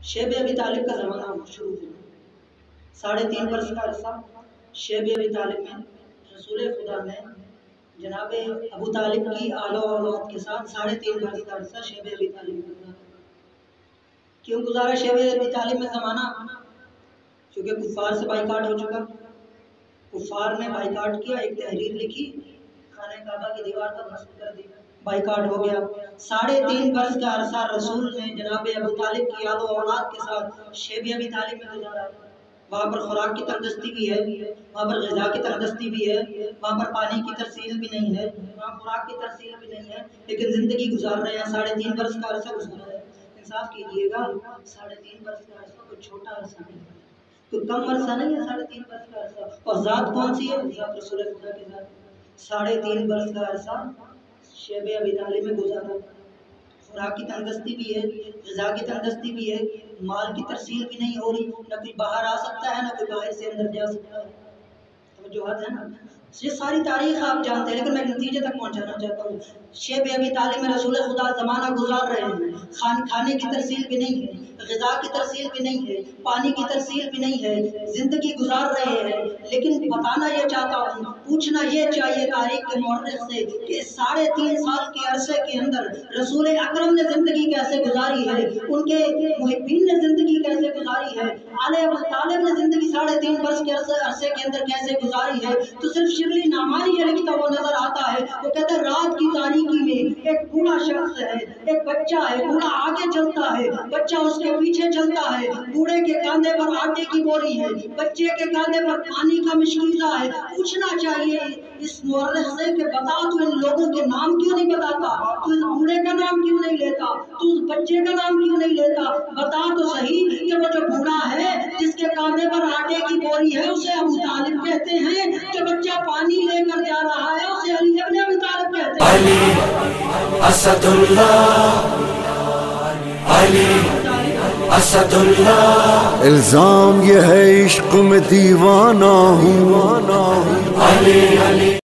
شیب ابی طالب کا زمانہ شروع ہوا، 3.5 برس کا عرصہ شیب ابی طالب میں رسول خدا نے جناب ابو طالب کی آل و اولاد کے ساتھ 3.5 برس کا عرصہ شیب ابی طالب میں گزارا۔ کیوں گزارا شیب ابی طالب میں زمانہ؟ کیونکہ کفار سے بائیکاٹ ہو چکا، کفار نے بائیکاٹ کیا، ایک تحریر لکھی، خانہ کعبہ کی دیوار پر نصب کر دی، بائیکاٹ ہو گیا۔ 3.5 برس کا عرصہ رسول نے جناب ابو طالب کی آل و اولاد کے ساتھ شیب ابی طالب میں گزارا۔ وہاں پر خوراک کی تنگدستی بھی ہے، وہاں پر غذا کی تنگدستی بھی ہے، وہاں پر پانی کی ترسیل بھی نہیں ہے، وہاں خوراک کی ترسیل بھی نہیں ہے، لیکن زندگی گزار رہے ہیں۔ 3.5 برس کا عرصہ گزارا ہے۔ انصاف کیجیے گا، 3.5 برس کا عرصہ کوئی چھوٹا عرصہ نہیں ہے، کوئی کم عرصہ نہیں ہے 3.5 برس کا عرصہ۔ اور ذات کون سی ہے؟ ذات رسول خدا کی ذات۔ 3.5 برس کا عرصہ شیب ابی طالب میں گزارا۔ خوراک کی تنگدستی بھی ہے، غذا کی تنگدستی بھی ہے، مال کی ترسیل بھی نہیں ہو رہی، نہ کوئی باہر آ سکتا ہے، نہ کوئی باہر سے اندر جا سکتا ہے۔ توجہات ہے نا؟ یہ ساری تاریخ آپ جانتے ہیں، لیکن میں نتیجے تک پہنچانا چاہتا ہوں۔ شیب ابی طالب میں رسول خدا زمانہ گزار رہے ہیں، کھانے کی ترسیل بھی نہیں ہے، غذا کی ترسیل بھی نہیں ہے، پانی کی ترسیل بھی نہیں ہے، زندگی گزار رہے ہیں۔ لیکن بتانا یہ چاہتا ہوں، پوچھنا یہ چاہیے تاریخ کے مورخ سے کہ 3.5 سال کے عرصے کے اندر رسول اکرم نے زندگی کیسے گزاری ہے، ان کے محبین نے زندگی کیسے گزاری ہے، آل ابو طالب نے زندگی 3.5 برس کے عرصے کے اندر کیسے گزاری ہے۔ تو صرف شبلی نعمانی یہ لکھتا وہ نظر آتا ہے، وہ کہتا ہے رات کی تاریکی میں ایک بوڑھا شخص ہے، ایک بچہ ہے، بوڑھا آگے چلتا ہے، بچہ اس کے پیچھے چلتا ہے، بوڑھے کے کاندھے پر آٹے کی بوری ہے، بچے کے کاندھے پر پانی کا مشکیزہ ہے۔ پوچھنا چاہیے اس مورخ سے کہ بتا تو ان لوگوں کے نام کیوں نہیں بتاتا، تو اس بوڑھے کا نام کیوں نہیں لیتا، تو اس بچے کا نام کیوں نہیں لیتا؟ بتا تو صحیح کہ وہ جو بوڑھا ہے جس کے کاندھے پر آٹے کی بوری ہے اسے ابو طالب کہتے ہیں، جو بچہ پانی لے کر جا رہا ہے اسے علی ابن ابی طالب کہتے ہیں۔ علی اسد اللہ، علی اسد اللہ، الزام یہ ہے عشق میں دیوانہ ہوں، علی علی